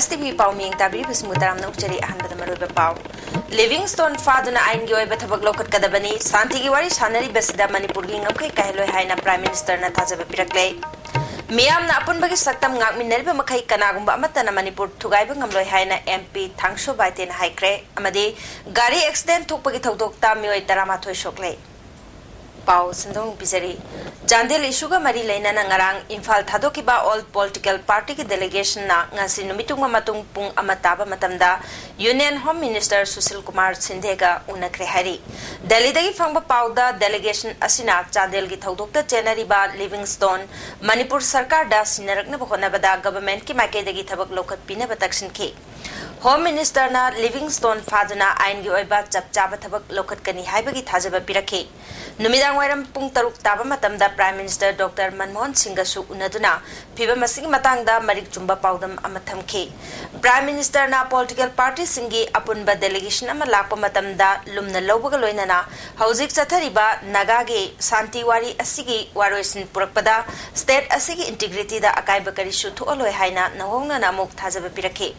S T V Pauming Tabri Bismutaram Nukchari Ahmad Pau. Livingstone Faduna Aingoy Batabak Lokat Kadabani, Santigiwari Sanari Besida Manipuri Ngam Kailo Haina Prime Minister Nataza Pirakle. Miam na apun bagi saktam ngak min nerbe makai kanagumba amatana Manipur Tugaiba ngamloi haina MP Thangsho Baiten Haikre amadi gari accident thokpagi thodokta mioi taramathoi sokle. Pau sindong bizari Jandel issue mari leina na ngarang Imphal thadokiba all political party ki delegation na ngasi numitung matung pung amataba matamda Union Home Minister Sushil Kumar Sindhega unakre hari Delhi dagi phangba pauda delegation asina Jandel gi thodokta chenariba Livingstone Manipur sarkar da sinarakna bhona bada government ki maike dagi thabak lokat pina batakshin ki Home Minister na Livingstone Faduna ain gi oiba chapchaba thabak lokat kani haibagi thajaba pirakhe Numidang wairam pung taruk taba matamda Prime Minister Dr. Manmohan Singh su unaduna phiba masing matangda marik chumba paudam amathamke Prime Minister na political party singi apunba delegation ama lakpa matamda lumna lobaga loinana hauzik chathariba nagage santiwari asigi waroisin purakpada state asigi integrity da akaiba kari su thuoloi haina nahongna namuk thajaba pirakhe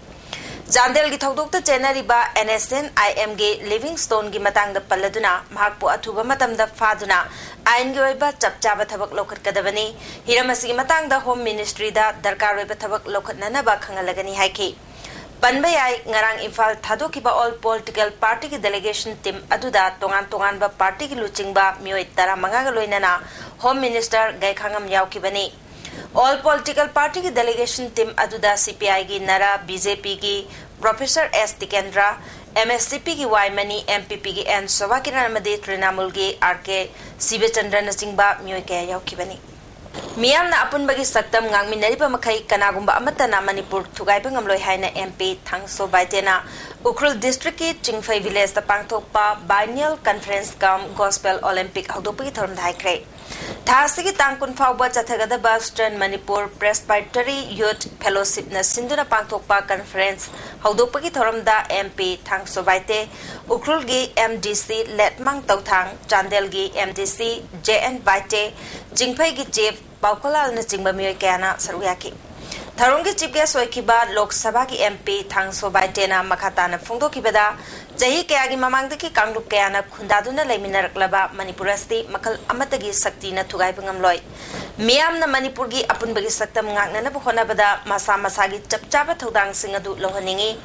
Jandel gi thodokta chenariba NSN IM ge Livingstone gi matangda palladuna mahakpu athuba matamda faduna ain gi oiba chapchaba thabak lokhat kadabani hiramasi gi matangda Home Ministry da darkar oiba thabak lokhat nanaba khangalagani haiki panba yai ngarang Imphal thadokiba all political party ki delegation team aduda tongan ba party ki luchingba mioi tara manga ga loinana Home Minister gai khangam yaukibani All political party ki delegation team aduda CPI ki Nara, BJP ki Professor S. Tikendra, MSCP ki Waimani, MPP ki N. Sovakiran Amade Trinamul ki RK Sibechandra Nasingba Myoike Yaukibani. Miyam na apun bagi saktam ngang minariba makai kanagumba amatana Manipur Tugaiba ngamloi haina MP Thangsho Baitena Ukrul District ki Chingphai Village ta pangthokpa Biennial Conference Cum Gospel Olympic hodopagi thoram daikre Thasigi tangkun fawba chathagada Western Manipur Presbytery Youth Fellowship na sinduna pangthokpa conference hodopagi thoram da MP Thangsho Baite Ukrul gi MDC Letmang Tauthang Chandel gi MDC JN Baite Chingphai gi Chief Paukolal na chingba mioi kana saruyaki Tharungi chief guest oikiba Lok Sabha ki MP Thangsho Baitena makhatana phungdokibada jahi kayagi mamangdaki kanglup kayana khundaduna leiminaraklaba Manipurasti makal amatagi sakti na thugaiba ngamloi miyam na Manipur gi apunbagi saktam ngaknana bhonabada masa masagi chapchaba thodang singadu lohaningi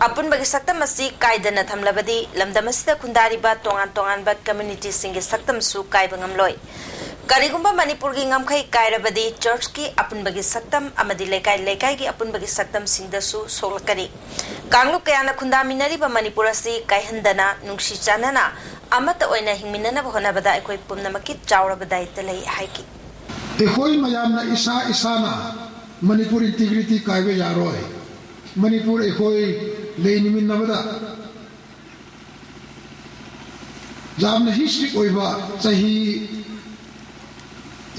apunbagi saktam asi kaidana thamlabadi lamdamasida khundariba tongan ba community singi saktam su kaiba ngamloi Karigumba Manipur gi ngamkhai kairabadi church ki apunbagi saktam amadi lekai gi apunbagi saktam singdasu solakari Kanglup kayana khundaminari ba Manipur asi kaihandana nungsi chanana amata oina hingminana bhonabada ekoi pumnamaki chawrabadai talai haiki ekoi mayamna isana Manipur integrity kaibe yaroi Manipur ekoi leinimin nabada jamna history oiba sahi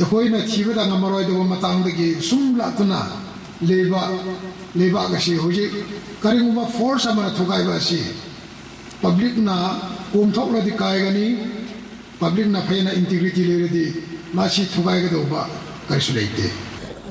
Ehoina Tivada Namaroi de Matangaki, Sum Latuna, Leba Gashi, Karimuma force Amana Tugaivasi, Public na, Kumtokla di Kaigani, Public na Pena integrity lady, Machi Tugaigadova, Kaisulate.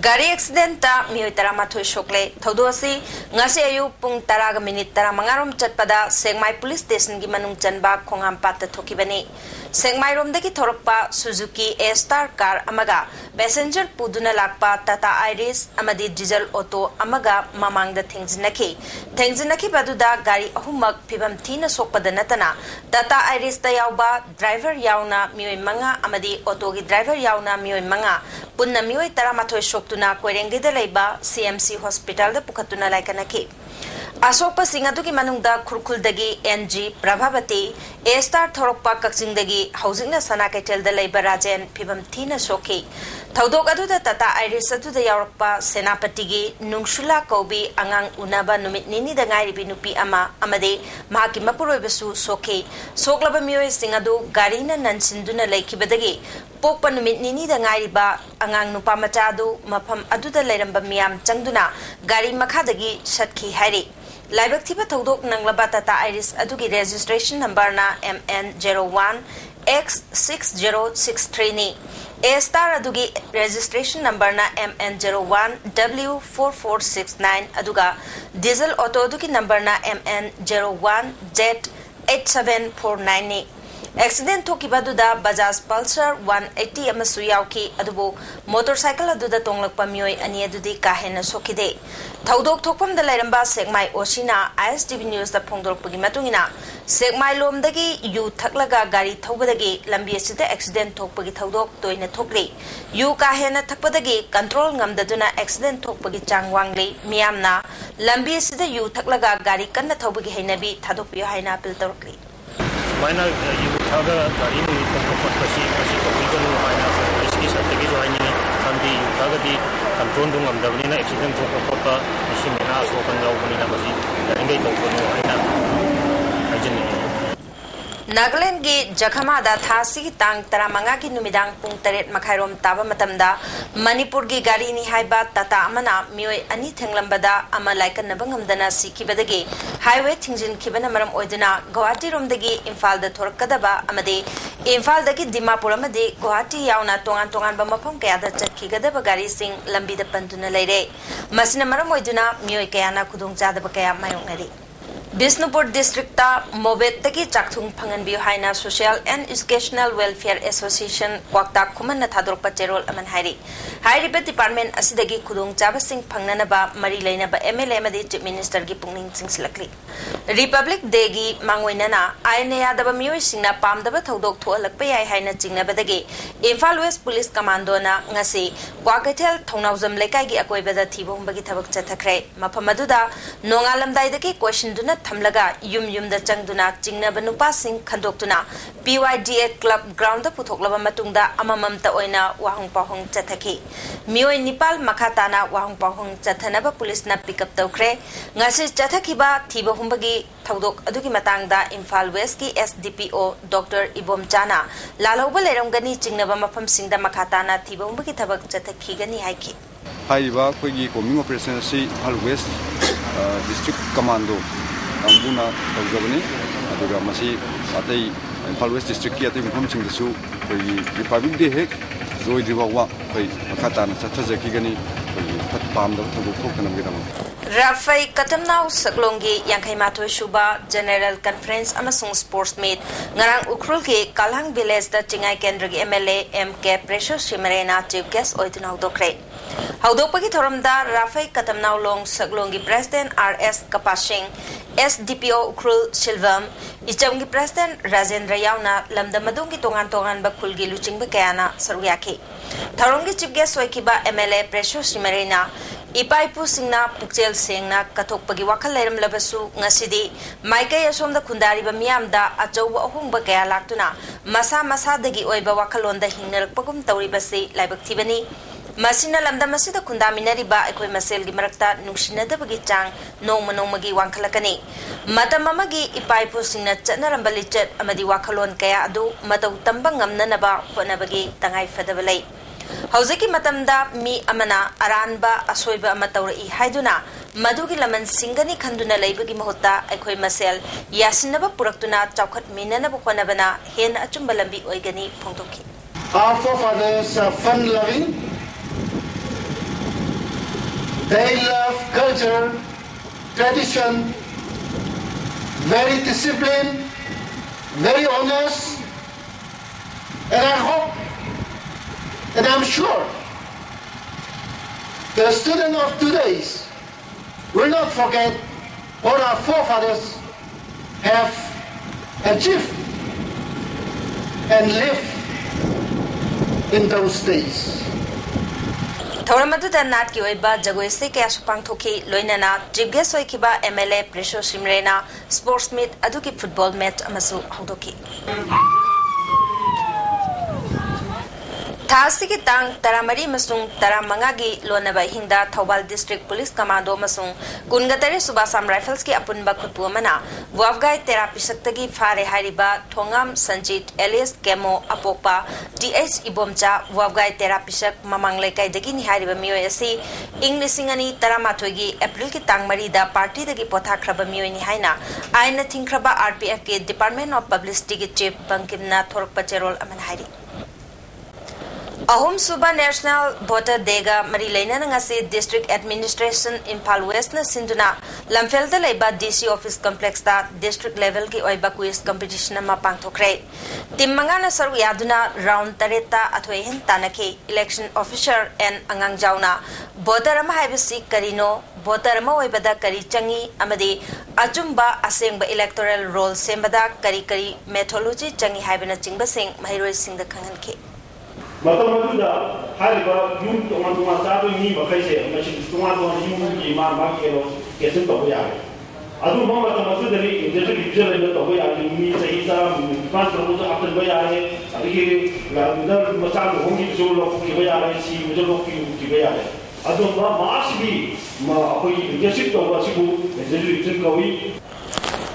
Gari accident ta mioi taramathoi shokle thodosi ngasi ayu pung taraga minute tara mangarom chatpada Sengmai police station gi manung chanba khongam pat thokibani Sengmai rom dagi thorokpa Suzuki A-Star car amaga passenger puduna lakpa Tata Iris amadi diesel auto amaga mamangda thengzinaki baduda gari ahumak phibam thina sokpada natana Tata Iris ta yauba driver yauna mioi manga amadi auto gi driver yauna mioi manga punna mioi taramathoi shok tuna koirengge da leiba CMC hospital da pukhatuna laikanaki Asokpa singatu ki manungda khurkhul dagi NG Prabhavati A-Star thorokpa kakjing dagi housingna sana kaitel da leiba Rajan phibam thina soki thodok adu da Tata Iris adu da yaurokpa Senapati gi nungshula kobi angang unaba numit nini da ngai ribi nupi ama amade mahaki mapuroi besu soki soklaba mioi singadu garina nansinduna leikibadagi pokpa numit nini da ngai riba angang nupa machadu mafam adu da leiramba miyam changduna gari makhadagi shatki hari Laibak thiba thodok nanglaba Tata Iris adugi registration number na MN01 X6063 ni A star adugi registration number na MN01W4469 aduga diesel auto adugi number na MN01Z8749 ni accident thokiba duda Bajaj Pulsar 180 amasu yauki adubu motorcycle aduda tonglakpa mioi ani adudi kahena sokide thaudok thokpam da lairamba Sekmai Osina ISTV News da phongdorpagi matungina Sekmai lomdagi yu thaklaga gari thobadagi lambi asida accident thokpagi thaudok toina thokri yu kahena thakpadagi control ngamdaduna accident thokpagi changwangli miyamna lambi asida yu thaklaga gari kanna thobagi hainabi thadokpiyo haina appeal torkri Mana you have a very good control accident Nagaland gi Jakhamada thasi tang taramanga gi numidang pung taret makhairom taba matamda Manipur gi gari ni haiba tata amana mioi ani thenglambada ama laikan nabangamdana sikibadagi highway thingjin khibana maram oiduna Guwahati romdagi Imphal da thorakadaba amade Imphal dagi Dimapur amade Guwahati yauna tongan ba mafam kaya da chakhigadaba gari sing lambi da panduna leire masina maram oiduna mioi kayana khudong chadaba kaya mayongnari Bisnupur District ta Mobet taki chakthung phangan bi haina Social and Educational Welfare Association wakta khuman na thadorp pacherol aman hairi hairiba department asidagi khudong chaba sing phangnana ba mari leina ba MLA madi chief minister gi pungning singsilakli Republic Day gi mangwaina na aina daba mioi singna pamdaba thodok thoalakpa yai haina chingna badagi Imphal West Police Commando na ngasi Kwakaithel Thongnawjam lekai gi akoibada thibong bagi thabak chathakre mafamaduda nongalamdai dagi question duna thamlaga yum da changduna chingna banupa sing khandoktuna PYDA club ground da puthoklaba matungda amamam ta oina wahung pahung chathaki mioi Nepal makhatana wahung pahung chathanaba police na pick up tawkre ngasi chathakiba thiba humbagi thodok adugi matangda Imphal West ki SDPO Dr. Ibom Chana lalauba leromgani chingnaba mafam singda makhatana thiba humbagi thabak chathakigani haiki haiba koigi combing operation si Imphal West district commando Ambuna Tawjabani, aduga masi atai Imphal West district ki atai mafam sing dasu koi Republic Day hek zoi diwawa koi makatan chathajaki gani koi phat pam da thobu thokana gidam Rafai Katamnau Saklongi Yankai Matoi Shuba General Conference amasung Sports Meet ngarang ukrul ki Kalhang Village da Chingai Kendragi MLA MK Precious Shimarena chief guest oitunau dokre Haudopagi thoramda Rafai Katamnau Long Saklongi President RS Kapashing SDPO ukrul Silvam Ichamgi President Rajendra Yauna lamda madungi tongan ba khulgi luching ba kayana saruyaki Tharongi chief guest oikiba MLA Precious Shimarena Ipaipu singna pukchel sengna kathok pagi wakal leram labasu ngasidi maikai asomda khundari ba miyamda achauba ahungba kaya laktuna masa dagi oiba wakalonda hingnarak pagum tawri basi laibak thibani masina lamda masida khundaminari ba ekoi masel gi marakta nungsinada bagi chang nongmagi wangkhalakani matamamagi ipaipu singna chanaramba lichet amadi wakalon kaya adu matau tamba ngamna ba honabagi tangai fadabalai Hauzaki matamda mi amana aranba asoiba amatauri haiduna madugi laman singani khanduna laibagi mahota aikoi masel yasinaba puraktuna chawkhat minana bukonabana hen achumba lambi oigani phongtoki Our forefathers are fun loving. They love culture, tradition, very disciplined, very honest, and I hope and I'm sure the students of today will not forget what our forefathers have achieved and lived in those days. Thoramadu da nat ki oiba jagoi se kaya supang thoki loinana jibge soikiba MLA Precious Shimarena sports meet aduki football match amasu haudoki Thasi ki tang taramari masung taramangagi lonaba hingda Thobal District Police Commando masung kungatari Subasam Rifles ki apunba khutpu mana Wafgai therapy saktagi fare hariba Thongam Sanjit alias Kemo Apokpa DH Ibomcha Wafgai therapy sak mamanglai kai dagi ni hariba mioi asi Inglisingani taramathogi April ki tang mari da party dagi pothakraba mioi ni haina aina thingkraba RPF ki Department of Publicity ki chief Bankimna Thorok Pacherol aman hari Ahum Suba National Voter Dega Marilena Ngasi District Administration Impal West na Sinduna Lamfelda Leba DC Office Complex ta District Level ki Oiba Quiz Competition na mapangthokre. Tim Mangana Saru Yaduna Round Tareta Atwehen Tanaki Election Officer and Angang Jauna Voter Ama Haibasi Karino Voter Ama Oibada Kari Changi Amadi Ajumba Asengba Electoral Roll Sembada Kari Kari Methodology Changi Haibana Chingba Sing Mahiroi Sing the Kanganki. Matamaduda, Haliba, you want to Matado, me, Bakase, Machine, Tomato, you, Markelo, get into the way. I do want Matamadu, the way I mean, Saisa, Pastor after the way I hear Matado, Hongi, Zolo, Kivaya, see, Zolo, Kivaya. I don't want Marshi, Jessit of Wasibu, the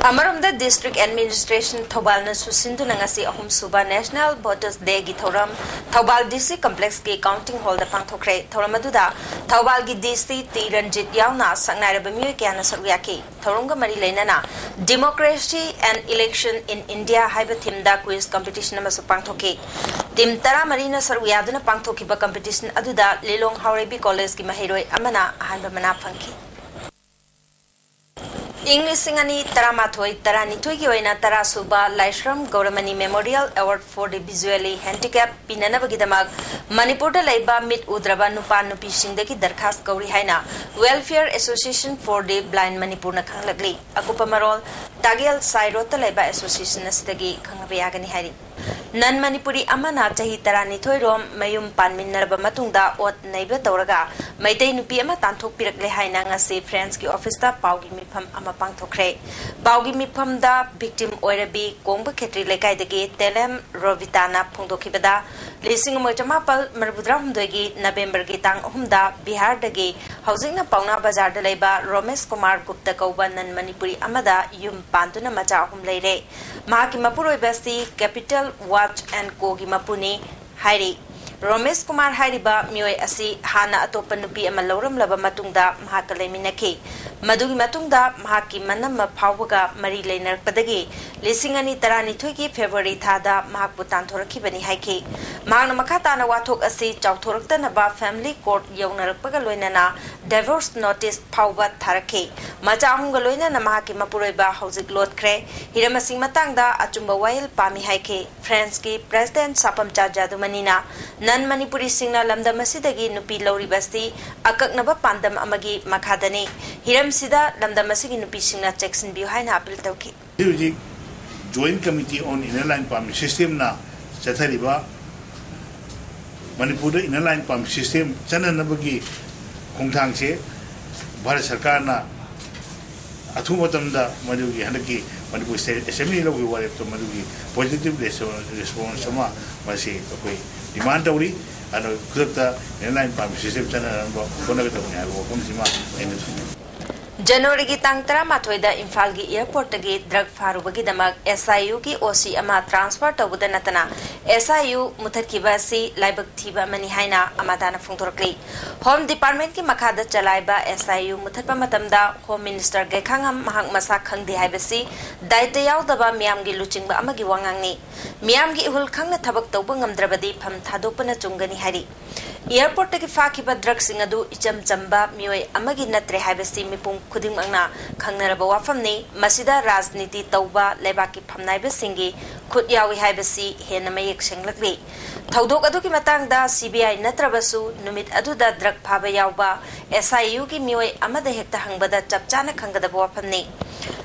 Amaramda District Administration Thobal na susindu na ngasi Ahum Suba National Voters Day gi thoram Thobal DC Complex ki counting hall da pangthokre thoramaduda Thobal gi DC T Ranjit yauna sangnai ba myoy kya na sarya ki thorunga mari leinana Democracy and Election in India haiba thimda quiz competition ma su pangthoki tim tara mari na sarya duna pangthoki ba competition aduda Lelong Haurebi College ki mahiroi amana ahanba mana phangki English Singani Taramathoi Taranitoi Yoina Tarasuba Laishram Gauramani Memorial Award for the Visually Handicapped Pinanabagidamag Manipurda Laiba Mit Udraba Nupa Nupi Singdaki Darkhas Gauri Haina Welfare Association for the Blind Manipurna Kanglagli Akupamarol Tagial Sairota Laiba Association Astagi Kangabayagani Hari Nan Manipuri Amana Tahi Taranitoi Rom Mayum Panminarba Matunda Ot Neiba Toraga Maitei Nupi Ama Tantok Pirakle Haina Ngase Friends ki Office ta Paugi Mipam Ama Pangthokre Paugi Mipam da victim Oirabi Kongba Khetri Lekai dagi Telem Rovitana Phongdokibada Lising Motamapal Marbudra Humdogi November gi Tang Humda Bihar dagi Housing na Pauna Bazar da Laiba Romesh Kumar Gupta Kauba Nan Manipuri Amada Yum Pantuna Macha Hum Leire Mahaki Mapuroi Basti Capital Watch and Kogi Mapuni Hairi Romesh Kumar Hairiba Myoy Asi Hana Atopa Nupi Amaloram Laba Matungda Mahakale Minaki Madugi Matungda Mahaki Manama Pauga Mari Lainer Padagi Lisingani Tarani Twiki February Tada Mahaputan Toraki Bani Haiki Magna Makatana Watok Asi Chautorakta Naba Family Court Yonar Pagaloinana Divorce Notice Pauba Taraki Majahungaloina Namahaki Mapureba Hosik Lord Kre Hiramasing Matangda Achumba Wail Pami Haiki Franski President Sapam Jadu Manina Nan Manipuri Singna Lamda Masidagi Nupi Lori Basti Akak Naba Pandam Amagi Makadani Hiram Sida Lamda Masigi Nupi Singna Jackson Buhaina Apil Toki Joint Committee on Inner Line Pump System na Chatariba Manipur Inner Line Pump System Chana Nabagi Kongtangse Bharat Sarkar na Athumatamda Madugi Hanaki Manipur State Assembly lo we were to Madugi positive response sama masi okay demand tauri ano kudata inline pump system chana ba konagata nya lo komsima ene January ki tang tara mathoida Imphal gi airport gi drug farubagi damag SIU ki OC ama transfer tawuda natana SIU muthaki basi laibak thiba mani haina amadana phungtorkli Home Department ki makhada chalaiba SIU muthatpa matamda Home Minister gekhangam mahang masa khangdi haibasi daita yaudaba miyam gi luchingba amagi wangangni miyam gi ihul khangna thabak tawba ngamdrabadi pham thadopana chungani hari Airport ki fakiba drug singadu icham chamba mioi amagi natre haibasi mipung khuding angna khangnaraba wafamni masida rajniti tawba lebaki phamnaiba singi khut yawi haibasi hena mayek senglakli thaudok adu ki matangda CBI natrabasu numit aduda drug phaba yawba SIU ki mioi amada hekta hangbada chapchana khangadaba wafamni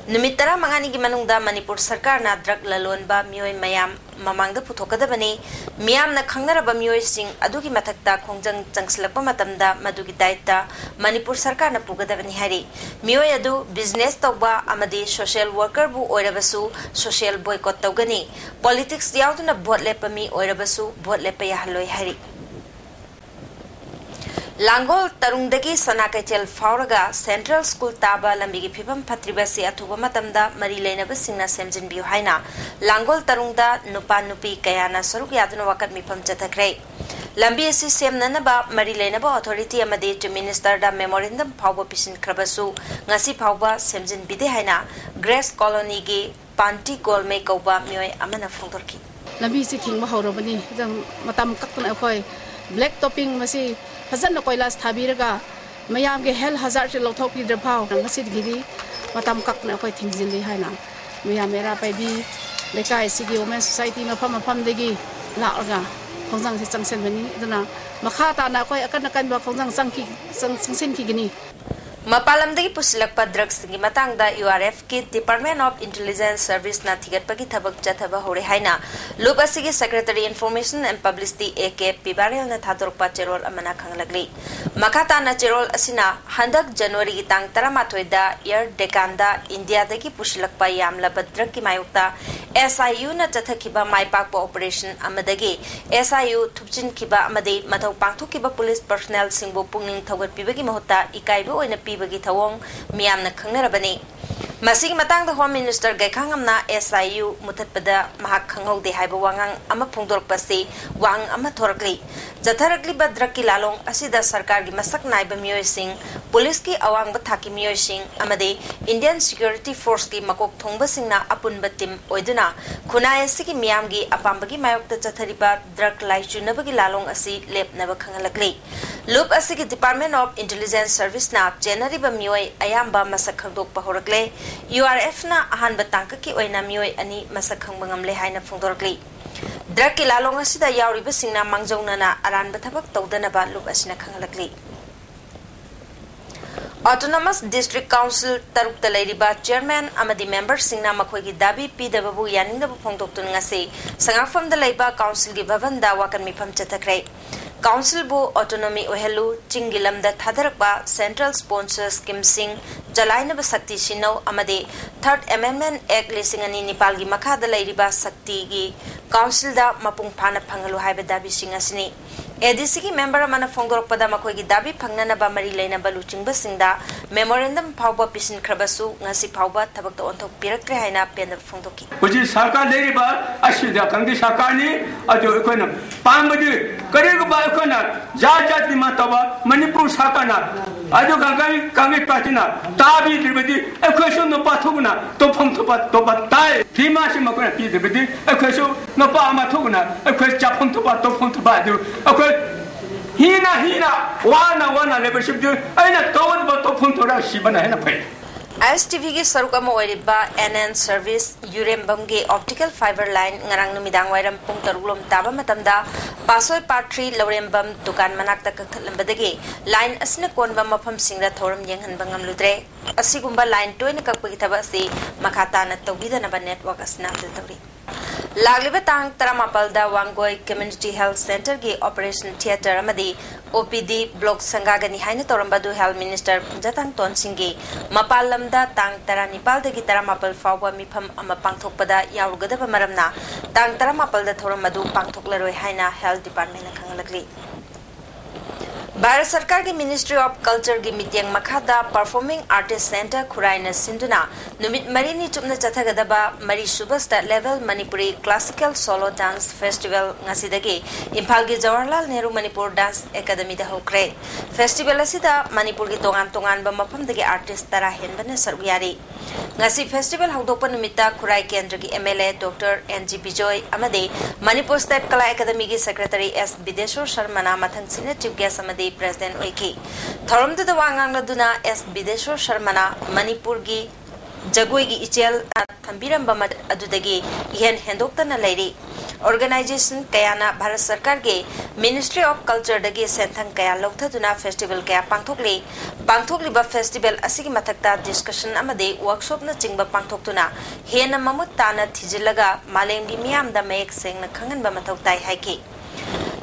numit tara mangani gi manungda Manipur sarkar na drug lalonba mioi mayam mamangda puthokadabani miyam na khangnaraba mioi sing adugi mathakta khongjang changslakpa matamda madugi daita Manipur sarkar na pugadabani hari mioi adu business tawba amadi social worker bu oirabasu social boycott tawgani politics yauduna vote lepami oirabasu vote lepaya haloi hari Langol Tarungdagi Sanakaitel Fauraga Central School Taba Lambigi Pipam Patribasi Atuba Matamda Marilena Basina Semjin Buhaina Langol Tarungda Nupa Nupi Kayana Saruk Yaduna Wakat Mipam Chatakre Lambi Sem Nanaba Marilena Authority Amade to Minister da Memorandum Pauba Pisin Krabasu Ngasi Pauba Semjin Bidehaina Grace Colony Gi Panti Golme Kauba Mioy Amana Fungtorki Lambi Sitting Mahorobani Matam Kaktan Akoi black topping मसी फजन कोयलास थाबीरगा मयाम के health hazard से लौथोपीद्रफाव ngasidigidi matam kakna koi thingzili haina miyam era paidi lekai sigi women society mafam degi laaga khongjang se changsen bani duna makha ta na koi akan ba khongjang sangsin ki gini Mapalamdagi pusilakpa drugs ki matangda URF ki Department of Intelligence Service na thigatpagi thabak chathaba hore haina loop asigi Secretary Information and Publicity AK Pibarel na thadorpa cherol amana khanglagli makata na cherol asina handak January ki tang 13 da year dekanda India dagi pusilakpa yamla drug ki mayukta SIU na chathakiba maipakpa operation amadagi SIU thupchin kiba amade mathau pangthokiba police personnel singbo pungning thogat pibagi mahota ikaibo oina bagi thawong miyam na khangnarabani masig matang da Home Minister gaikhangam na SIU muthatpada mahak khanghode haiba wangang ama phungdorpa se wang ama thorakli jatharakli badrak ki lalong asida sarkar gi masak naiba miyoi sing police ki awang ba thaki miyoi sing amade Indian Security Force ki makok thongba singna apun batim oiduna khunai asigi miyam gi apambagi mayokta jathariba drug laicunaba gi lalong asi lepnaba khangalakli loop asigi Department of Intelligence Service na January ba miyoi ayamba masak khangdok pa horakle URF na ahan batangka ki oina miyoi ani masak khangbangamle haina phungdorkli drug ki lalong asida yauriba singna mangjauna na aran bathabak tawdana ba loop asina khangalakli Autonomous District Council taruk talairiba chairman amadi member singna makhoi gi dabi pdabu yaning da phongdok tun ngase sangafam da laiba council gi bhavan da wakan mifam chathakre Council bu autonomy ohelu chingilam da thadarakba central sponsor scheme sing jalaina ba sakti sinau amade third amendment act lising ani nepal gi makha da lairiba sakti gi council da mapung phana phangalu haiba dabi sing asini ADC ki member mana phongdorok pada makhoi gi dabi phangnana ba mari leina ba luchingba singda memorandum phawba pisin khrabasu ngasi phawba thabak to onthok pirakre haina pen phongdoki Uji sarkar leri ba asida kangi sarkar ni ajo ekona pambadi karega ba ekona jati mataba Manipur sarkar na ajo kangi patina tabi dribedi ekweso no pathugna to phongthopa to batai thima si makona pi dribedi ekweso no pa amathugna ekwes chaphonthopa to phongthopa ajo hina wana leadership jo aina tawad ba to phongthora sibana hena phai ISTV ki sarukama oiriba NN service Urembam ge optical fiber line ngarang numidang wairam pung taruglom taba matamda pasoi patri Lorembam dukan manakta kakthallambadagi line asina konba mafam singra thoram yenghanba ngamludre asigumba line toina kakpagi thaba si makhata na tawbidana ba network asina tawri Lagliba tang taramapal da Wangoi Community Health Center ki Operation Theater amadi OPD block sangagani haina torambadu Health Minister Jatang Ton Singgi mapalam da tang taranipal da ki taramapal fawwa mifam ama pangthokpada yawrugadaba maramna tang taramapal da thoramadu pangthoklaroi haina Health Department na khangalakli Bharat Sarkar ki Ministry of Culture ki mityang makhada Performing Artist Center Khuraina Sinduna numit marini chupna chathagadaba mari subasta level Manipuri Classical Solo Dance Festival ngasidagi Imphal gi Jawaharlal Nehru Manipur Dance Academy da hokre festival asida Manipur gi tongan ba mafam dagi artist tara henbana saruyari ngasi festival hawdokpa numita Khurai Kendra ki MLA Dr. NG Bijoy amade Manipur State Kala Academy ki Secretary S Bideshwar Sharma na mathang senior chief guest amade President Oiki Thorom da wangang laduna S Bideshwar Sharma na Manipur gi Jagoi gi ichel thambiram ba adudagi ihen hendokta na lairi organization kayana Bharat Sarkar ge Ministry of Culture dagi senthang kaya lokthaduna festival kaya pangthokli ba festival asigi mathakta discussion amade workshop na chingba pangthoktuna hena mamut tana thijilaga malembi miyam da mek seng na khangan ba mathoktai haiki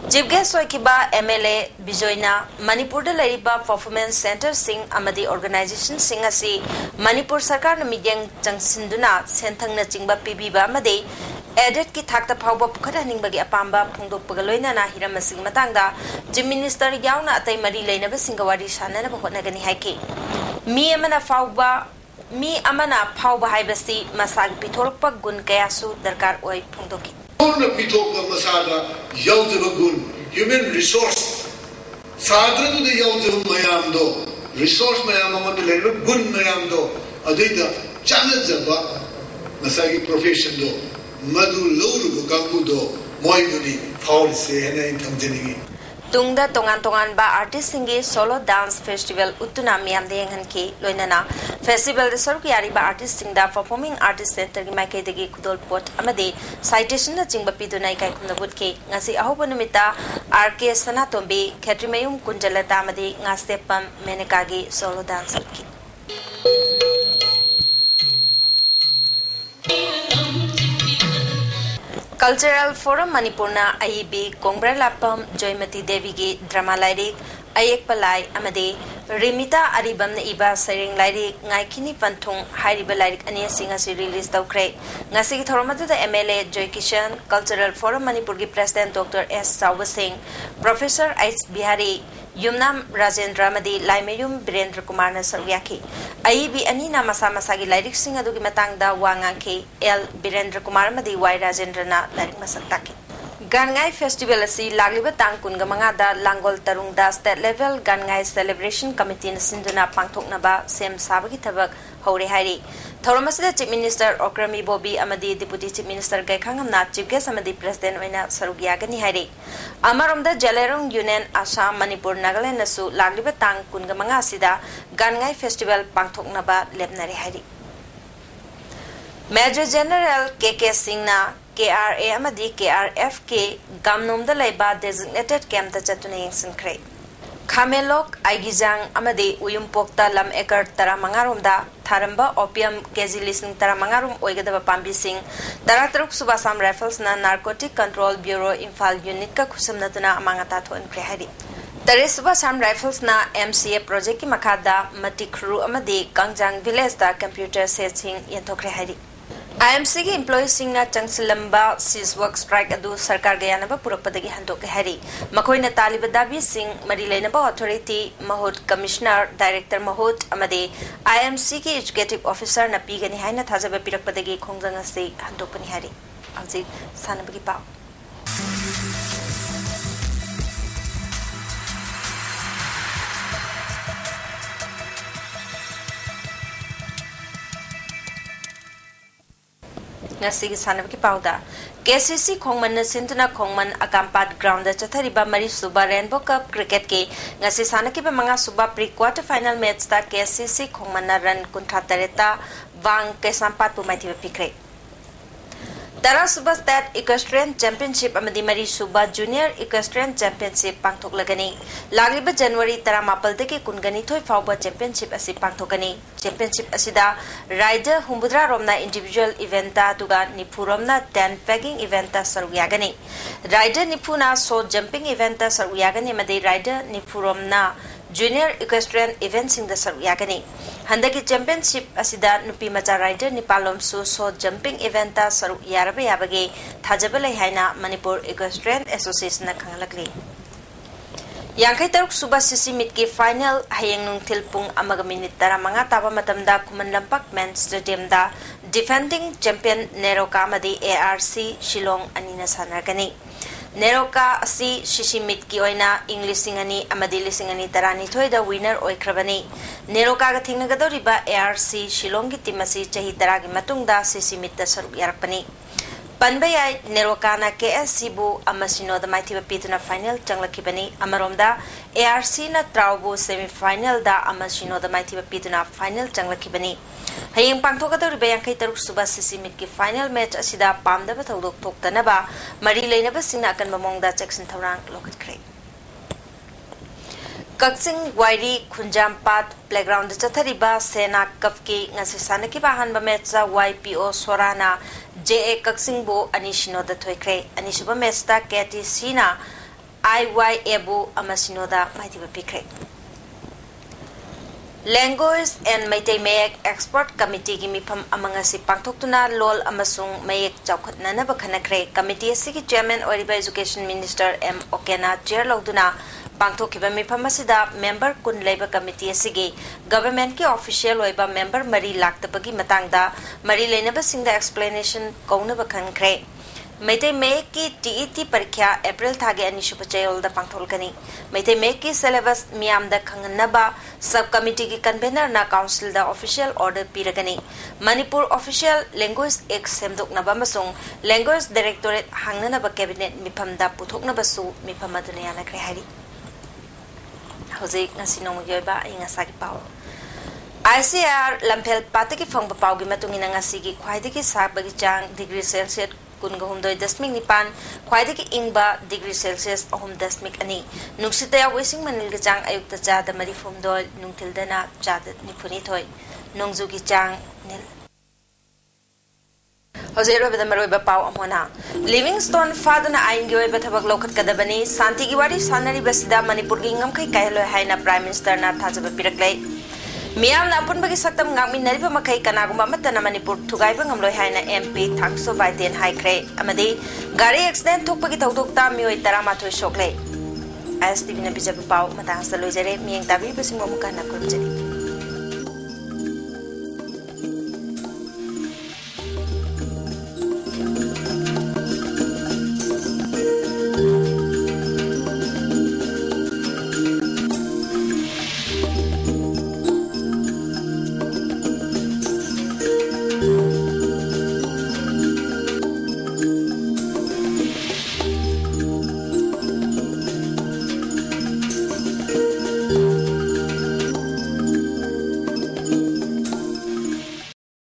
Chief guest oikiba MLA Bijoyna Manipur da lariba performance center sing amadi organization sing asi Manipur Sarkar na midyang changsinduna senthang na chingba pibiba amade edit ki thakta phawba pukhaning bagi apamba phungdokpaga loina na hiramasing matangda Chief Minister yauna atai mari leinaba singawari sanana ba hotnagani haiki mi amana phawba haibasi masag pithorpa gun kayasu darkar oi phungdoki All pitokla masada yawjaba gun human resource sadra to the yawjaba mayam do resource mayam amad lelo gun mayam do adida chanajaba masagi profession do madu lolu gambu do moiduni faul se hena in thamjani Tungda tongan tongan ba artist singi solo dance festival utuna miyam de hanki loinana festival de saruk yari ba artist singda performing artist center gi mai degi kudol pot amade citation na jingba pidunai kai kumna butke ngasi ahoba numita RK Sanatombi Khetrimayum Kunjalata amade ngastepam menekagi solo dance ki Cultural Forum Manipurna IEB Kongrelapam Joymati Devi gi drama lyric Ayek Palai Amade Rimita Aribam na iba Sering lyric Ngaikini Pantung Hairiba lyric Ania Singa si release daukre Ngasi Thoramadu the MLA Joy Kishan Cultural Forum Manipur gi President Dr. S. Sawa Singh Professor Ais Bihari Yumnam Rajendra Madi Laimayum Birendra Kumar na Saryaki IEB Anina Masa Masagi lyric sing adugi matangda Wangangki L Birendra Kumar Madi Y Rajendra na lyric masagtaki Gangai Festival asi lagliba tangkun gamangada Langol Tarungda State Level Gangai Celebration Committee na sinduna pangthoknaba sem sabagi thabak hore hairi Thoramasida Chief Minister Okrami Bobby amadi Deputy Chief Minister Gaikhangamna Chief Guest amadi President oina sarugyagani hairi Amaromda Jalerong Union Assam Manipur Nagaland nasu lagliba tangkun gamanga sida Gangai Festival pangthoknaba lepnare hairi Major General KK Singh na KRA amadi KRF ke gamnomda laiba designated camp ta chatuna yengsinkre Khamelok Aigijang amadi Uyumpokta lam ekar tara mangaromda tharamba opium kg lising tara mangarom oigadaba pambi sing taratruk subasam rifles na narcotic control bureau Imphal unit ka khusamnatuna amangata thon krehari Tare subasam rifles na MCA project ki makada Matikru amadi Kangjang village da computer setting yenthokre hari IMC ki employees singna changsilamba seize work strike adu sarkar gayanaba purakpadagi handoke hari makoina taliba dabi sing mari leinaba authority mahut commissioner director mahut amade IMC ki executive officer na pigani haina thajaba pirakpadagi khongjang ase handokani hari aji sanabagi paw Ngasi sanabki pauda KCC Khongman na sintuna Khongman Akampat ground da chathariba mari suba Rainbow Cup cricket ke ngasi sanaki ba mga suba pre-quarter final match ta KCC Khongman na run kuntra tareta wang ke sampat pumaiti pikre Tara Suba State Equestrian Championship amadi mari suba Junior Equestrian Championship pangthok lagani lagliba January tara mapal deki kungani thoi fawba championship asi pangthokani championship asida rider humbudra romna individual event ta tuga nipuromna 10 pegging event ta sarugyagani rider nipuna so jumping event ta sarugyagani madi rider nipuromna Junior Equestrian event sing da sarugyagani handaki championship asida nupi macha rider nipalom so jumping event ta saru yarabe yabage thajabale haina Manipur Equestrian Association na khangalakli Yangkai taruk suba sisi mit ki final hayang nung tilpung amaga minit tara mga taba matamda kuman lampak men stadium da defending champion Neroka madi ARC Shillong anina sanargani Neroka asi shishimit ki oina English singani amadi lisingani tarani thoida winner oikrabani Neroka ga thingnagadoriba ARC Shillong ki timasi chahi taragi matungda shishimit da saruk yarakpani Panbayai Neroka na KSC bu amasino da maithiba pituna final changlakibani amaromda ARC na traubu semi final da amasino da maithiba pituna final changlakibani Hayang pangthokadoriba yangkai taruk suba sisimit ki final match asida pamdaba thodok thoktanaba mari leinaba singna akan mamongda jackson thorang lokatkre Kaksing Wairi Khunjampat playground chathariba Sena Cup ki ngasi sanaki bahanba match YPO Sorana JA Kaksing bo anishino da thoikre anishuba match ta KTC na IYA bu amasino da maithiba pikre Language and Meitei Mayak Expert Committee gi mifam amanga si pangthoktuna lol amasung mayak chawkhatna na bakhanakre committee asigi chairman oriba education minister M Okena chair loduna pangthokiba mifam asida member kun leiba committee asigi government ki official oiba member mari laktabagi matangda mari leinaba singda explanation kauna bakhankre मैते make की TET परीक्षा अप्रैल थागे अनिशुब चयोलदा पांगथोलकनी मैते make की syllabus मियामदा खंगनबा सब committee की convener ना council दा official order पीरगनी मणिपुर ऑफिशियल लैंग्वेज एक्ट सेमदोकनबा मसुंग लैंग्वेज डायरेक्टोरेट हांगनबा कैबिनेट मिफमदा पुथोकनबसु मिफम अदुना यानख्रे हारि हौजिक ngasi nonggi oiba ingasa gi paw ICR lampel pataki phang ba paw gi matungi ngasi gi khwaidagi sabagi chang degree celsius Kun-gahumdoy dasmik nipan khwaidagi ingba degree celsius 3.2 nuksitaya wising manil gi chang ayukta chada marifumdoy nungtildana chada nifuni thoi nongju gi chang nil Hozero bada maroi ba paw amona Livingstone fadana ain gi oiba thabak lokhat kadabani santi gi wari sanari basida manipur gi ngamkai kailoi haina prime minister na thajaba piraklei मियाम ना अपन बगी सत्तम गामी नरिबा मखै कनागुमा मत्तना Manipur थुगाइबा ngамloi हाइना MP थांगसो Biden हाइख्रे अमदि गाड़ी accident थोकपगी थौदोकता मियोय 18 सोकले ISTV ना बिजब पाव मतांग सलोइजरे मियंग ताबी busing मोमुका ना कुरजरी